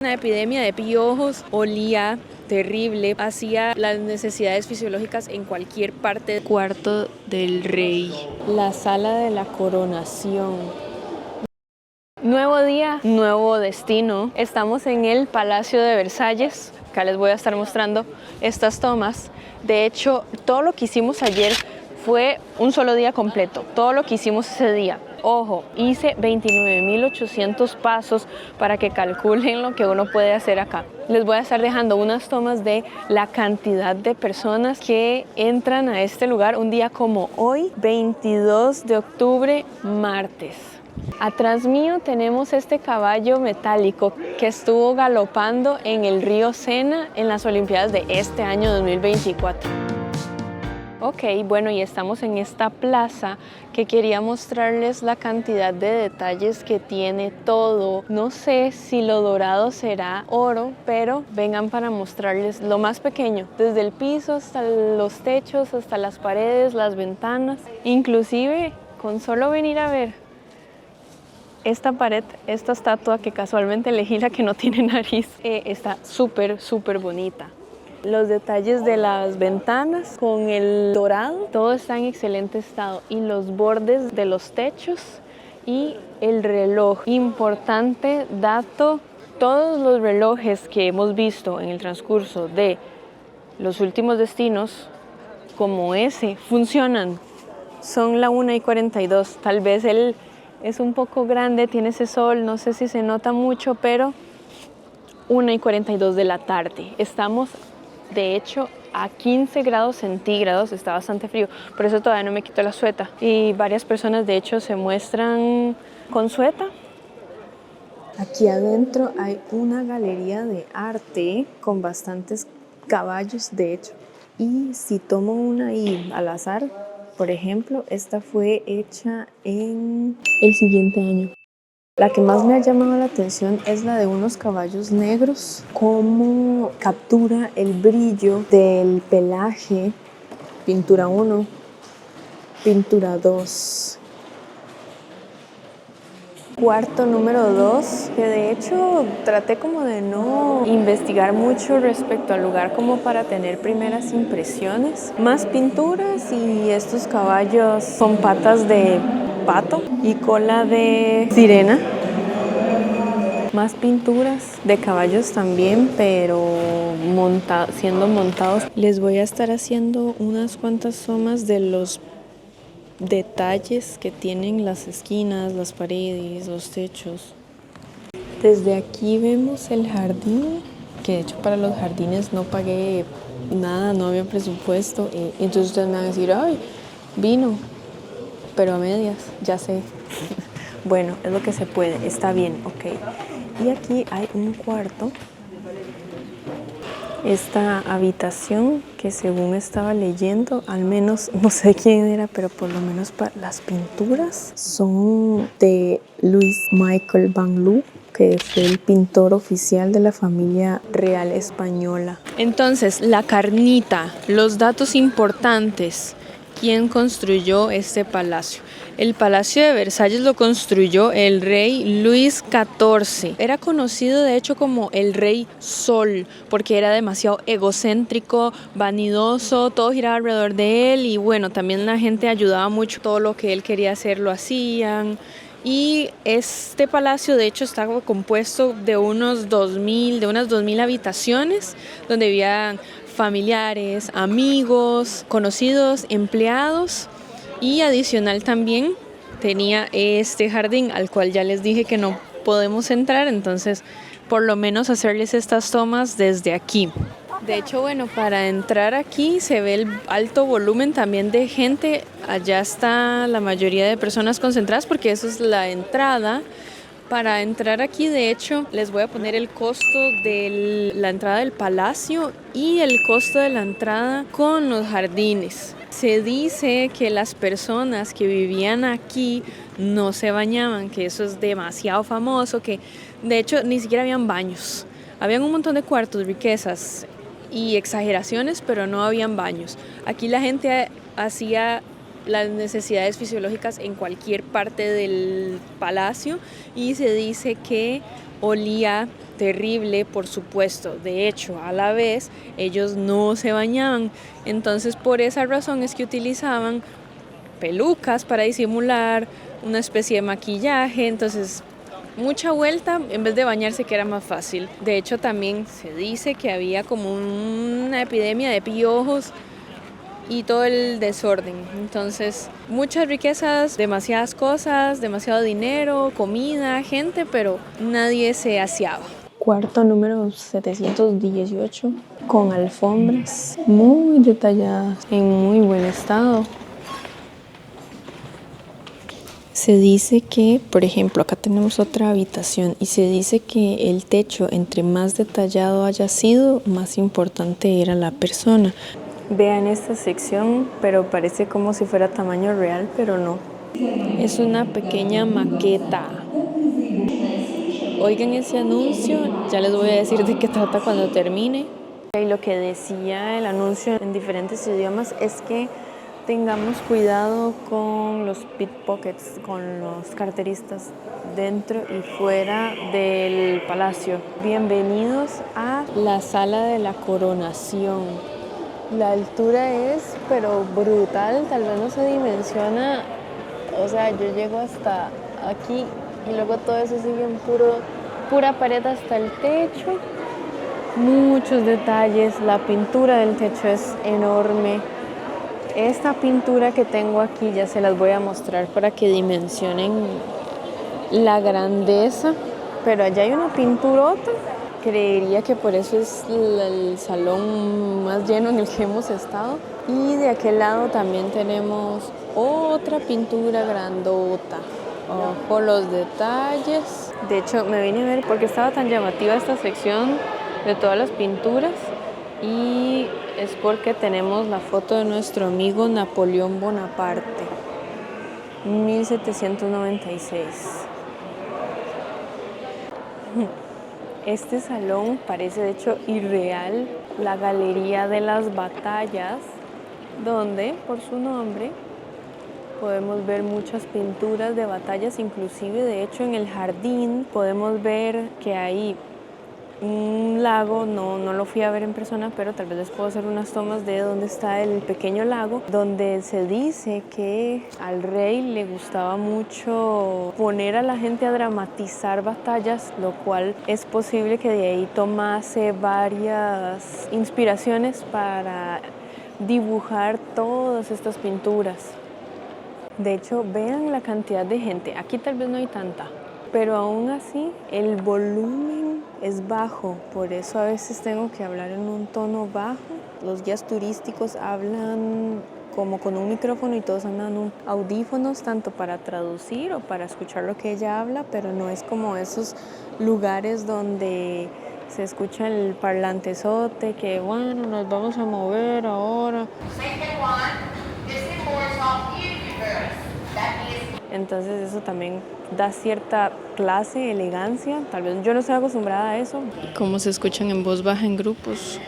Una epidemia de piojos, olía terrible, hacía las necesidades fisiológicas en cualquier parte del cuarto del rey. La sala de la coronación. Nuevo día, nuevo destino. Estamos en el Palacio de Versalles. Acá les voy a estar mostrando estas tomas. De hecho, todo lo que hicimos ayer fue un solo día completo. Todo lo que hicimos ese día. Ojo, hice 29.800 pasos para que calculen lo que uno puede hacer acá. Les voy a estar dejando unas tomas de la cantidad de personas que entran a este lugar un día como hoy, 22 de octubre, martes. Atrás mío tenemos este caballo metálico que estuvo galopando en el río Sena en las Olimpiadas de este año 2024. Ok, bueno, y estamos en esta plaza que quería mostrarles la cantidad de detalles que tiene todo. No sé si lo dorado será oro, pero vengan para mostrarles lo más pequeño, desde el piso hasta los techos, hasta las paredes, las ventanas. Inclusive, con solo venir a ver esta pared, esta estatua que casualmente elegí la que no tiene nariz, está súper bonita. Los detalles de las ventanas con el dorado, todo está en excelente estado. Y los bordes de los techos y el reloj. Importante dato, todos los relojes que hemos visto en el transcurso de los últimos destinos, como ese, funcionan. Son la 1:42. Tal vez él es un poco grande, tiene ese sol, no sé si se nota mucho, pero 1:42 de la tarde. Estamos de hecho a 15 grados centígrados, está bastante frío, por eso todavía no me quito la sueta. Y varias personas de hecho se muestran con sueta. Aquí adentro hay una galería de arte con bastantes caballos de hecho. Y si tomo una ahí al azar, por ejemplo, esta fue hecha en el siguiente año. La que más me ha llamado la atención es la de unos caballos negros, cómo captura el brillo del pelaje, pintura 1, pintura 2. Cuarto número 2, que de hecho traté como de no investigar mucho respecto al lugar como para tener primeras impresiones. Más pinturas y estos caballos con patas de pato y cola de sirena. Más pinturas de caballos también, pero siendo montados. Les voy a estar haciendo unas cuantas tomas de los detalles que tienen las esquinas, las paredes, los techos. Desde aquí vemos el jardín, que de hecho para los jardines no pagué nada, no había presupuesto. Entonces ustedes me van a decir, ay, vino, pero a medias, ya sé. Bueno, es lo que se puede, está bien, ok. Y aquí hay un cuarto, esta habitación que según estaba leyendo, al menos no sé quién era, pero por lo menos las pinturas son de Louis Michel van Loo, que fue el pintor oficial de la familia real española. Entonces, la carnita, los datos importantes. ¿Quién construyó este palacio? El Palacio de Versalles lo construyó el rey Luis XIV. Era conocido de hecho como el Rey Sol, porque era demasiado egocéntrico, vanidoso, todo giraba alrededor de él y bueno, también la gente ayudaba mucho, todo lo que él quería hacer lo hacían. Y este palacio de hecho estaba compuesto de unas 2.000 habitaciones donde había familiares, amigos, conocidos, empleados y adicional también tenía este jardín al cual ya les dije que no podemos entrar, entonces por lo menos hacerles estas tomas desde aquí. De hecho, bueno, para entrar aquí se ve el alto volumen también de gente. Allá está la mayoría de personas concentradas porque eso es la entrada. Para entrar aquí, de hecho, les voy a poner el costo de la entrada del palacio y el costo de la entrada con los jardines. Se dice que las personas que vivían aquí no se bañaban, que eso es demasiado famoso, que de hecho ni siquiera habían baños. Habían un montón de cuartos, riquezas y exageraciones, pero no habían baños. Aquí la gente hacía las necesidades fisiológicas en cualquier parte del palacio y se dice que Olía terrible, por supuesto. De hecho, a la vez, ellos no se bañaban. Entonces, por esa razón es que utilizaban pelucas para disimular, una especie de maquillaje. Entonces, mucha vuelta en vez de bañarse, que era más fácil. De hecho, también se dice que había como una epidemia de piojos y todo el desorden. Entonces, muchas riquezas, demasiadas cosas, demasiado dinero, comida, gente, pero nadie se aseaba. Cuarto número 718, con alfombras muy detalladas, en muy buen estado. Se dice que, por ejemplo, acá tenemos otra habitación y se dice que el techo, entre más detallado haya sido, más importante era la persona. Vean esta sección, pero parece como si fuera tamaño real, pero no. Es una pequeña maqueta. Oigan ese anuncio, ya les voy a decir de qué trata cuando termine. Y lo que decía el anuncio en diferentes idiomas es que tengamos cuidado con los pickpockets, con los carteristas dentro y fuera del palacio. Bienvenidos a la sala de la coronación. La altura es, pero brutal, tal vez no se dimensiona. O sea, yo llego hasta aquí y luego todo eso sigue en pura pared hasta el techo. Muchos detalles, la pintura del techo es enorme. Esta pintura que tengo aquí ya se las voy a mostrar para que dimensionen la grandeza. Pero allá hay una pinturota. Creería que por eso es el salón más lleno en el que hemos estado. Y de aquel lado también tenemos otra pintura grandota. Ojo los detalles. De hecho, me vine a ver porque estaba tan llamativa esta sección de todas las pinturas. Y es porque tenemos la foto de nuestro amigo Napoleón Bonaparte, 1796. Este salón parece de hecho irreal, la Galería de las Batallas, donde por su nombre podemos ver muchas pinturas de batallas, inclusive de hecho en el jardín podemos ver que hay un lago, no lo fui a ver en persona, pero tal vez les puedo hacer unas tomas de dónde está el pequeño lago, donde se dice que al rey le gustaba mucho poner a la gente a dramatizar batallas, lo cual es posible que de ahí tomase varias inspiraciones para dibujar todas estas pinturas. De hecho, vean la cantidad de gente, aquí tal vez no hay tanta, pero aún así el volumen es bajo, por eso a veces tengo que hablar en un tono bajo. Los guías turísticos hablan como con un micrófono y todos andan con audífonos, tanto para traducir o para escuchar lo que ella habla, pero no es como esos lugares donde se escucha el parlantezote que bueno, nos vamos a mover ahora. Entonces eso también da cierta clase, elegancia. Tal vez yo no estoy acostumbrada a eso. Cómo se escuchan en voz baja en grupos.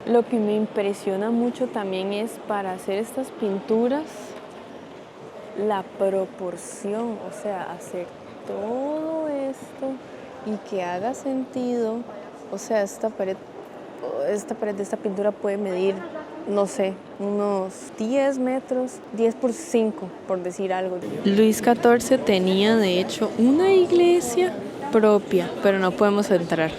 Lo que me impresiona mucho también es para hacer estas pinturas, la proporción, o sea, hacer todo esto y que haga sentido. O sea, esta pared de esta pintura puede medir, no sé, unos 10 metros, 10 por 5, por decir algo. Luis XIV tenía, de hecho, una iglesia propia, pero no podemos entrar.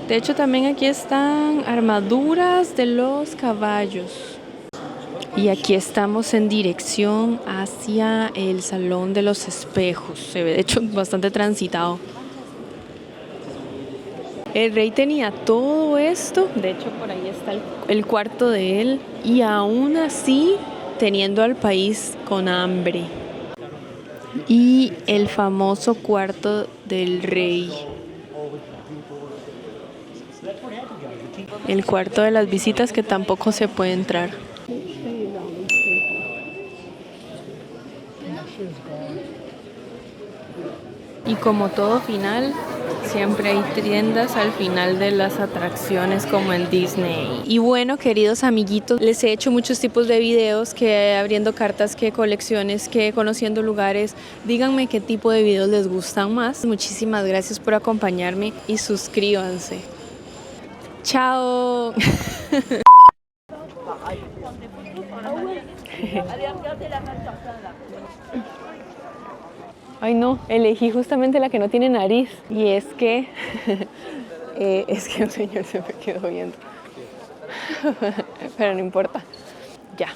De hecho, también aquí están armaduras de los caballos. Y aquí estamos en dirección hacia el Salón de los Espejos. Se ve, de hecho, bastante transitado. El rey tenía todo esto, de hecho por ahí está el cuarto de él, y aún así teniendo al país con hambre. Y el famoso cuarto del rey. El cuarto de las visitas que tampoco se puede entrar. Y como todo final, Siempre hay tiendas al final de las atracciones como en Disney. Y bueno, queridos amiguitos, les he hecho muchos tipos de videos, que abriendo cartas, que colecciones, que conociendo lugares. Díganme qué tipo de videos les gustan más. Muchísimas gracias por acompañarme y suscríbanse. ¡Chao! Ay no, elegí justamente la que no tiene nariz. Y es que un señor se me quedó viendo. Pero no importa. Ya.